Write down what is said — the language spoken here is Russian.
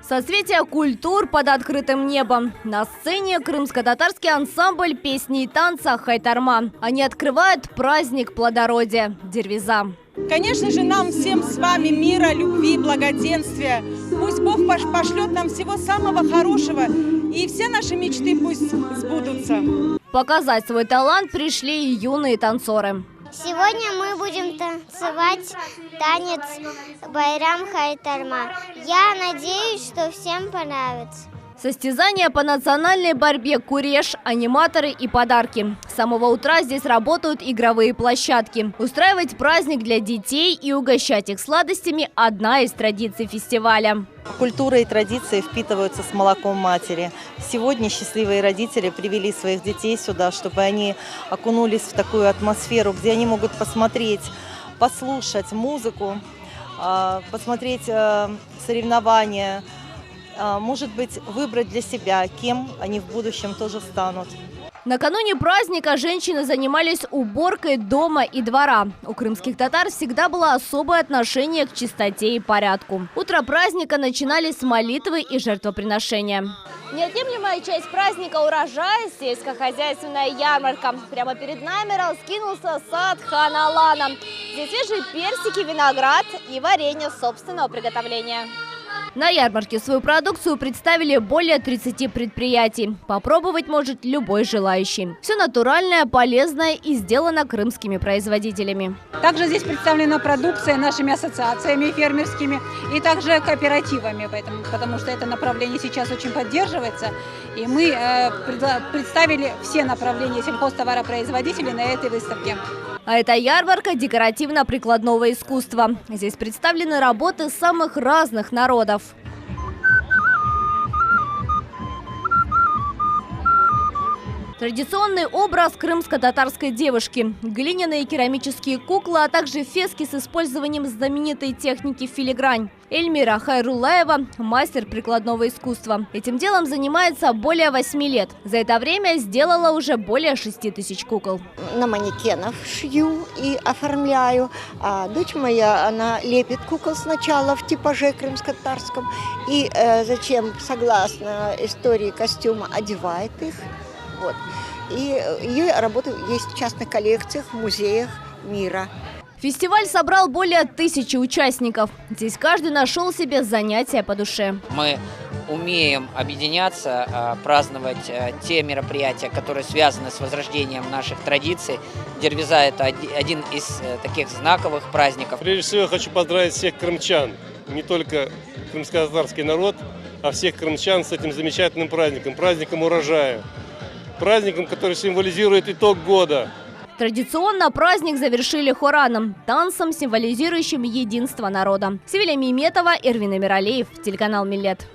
Соцветие культур под открытым небом. На сцене крымско-татарский ансамбль песни и танца «Хайтарма». Они открывают праздник плодородия – Дервиза. Конечно же, нам всем с вами мира, любви, благоденствия. Пусть Бог пошлет нам всего самого хорошего, и все наши мечты пусть сбудутся. Показать свой талант пришли и юные танцоры. Сегодня мы будем танцевать танец Байрам Хайтарма. Я надеюсь, что всем понравится. Состязания по национальной борьбе, куреш, аниматоры и подарки. С самого утра здесь работают игровые площадки. Устраивать праздник для детей и угощать их сладостями – одна из традиций фестиваля. Культура и традиции впитываются с молоком матери. Сегодня счастливые родители привели своих детей сюда, чтобы они окунулись в такую атмосферу, где они могут посмотреть, послушать музыку, посмотреть соревнования, может быть, выбрать для себя, кем они в будущем тоже станут. Накануне праздника женщины занимались уборкой дома и двора. У крымских татар всегда было особое отношение к чистоте и порядку. Утро праздника начинали с молитвы и жертвоприношения. Неотъемлемая часть праздника урожая – сельскохозяйственная ярмарка. Прямо перед нами раскинулся сад хан Алана. Здесь свежие персики, виноград и варенье собственного приготовления. На ярмарке свою продукцию представили более 30 предприятий. Попробовать может любой желающий. Все натуральное, полезное и сделано крымскими производителями. Также здесь представлена продукция нашими ассоциациями фермерскими и также кооперативами, потому что это направление сейчас очень поддерживается. И мы представили все направления сельхозтоваропроизводителей на этой выставке. А это ярмарка декоративно-прикладного искусства. Здесь представлены работы самых разных народов. Традиционный образ крымско-татарской девушки, глиняные керамические куклы, а также фески с использованием знаменитой техники филигрань. Эльмира Хайруллаева – мастер прикладного искусства. Этим делом занимается более 8 лет. За это время сделала уже более 6000 кукол. На манекенов шью и оформляю. А дочь моя, она лепит кукол сначала в типаже крымско-татарском. И затем, согласно истории костюма, одевает их. Вот. И ее работы есть в частных коллекциях, в музеях мира. Фестиваль собрал более 1000 участников. Здесь каждый нашел себе занятие по душе. Мы умеем объединяться, праздновать те мероприятия, которые связаны с возрождением наших традиций. Дервиза – это один из таких знаковых праздников. Прежде всего, я хочу поздравить всех крымчан, не только крымско-татарский народ, а всех крымчан с этим замечательным праздником, праздником урожая. Праздником, который символизирует итог года. Традиционно праздник завершили хораном, танцем, символизирующим единство народа. Севиля Миметова, Эрвин Эмиралиев, телеканал Миллет.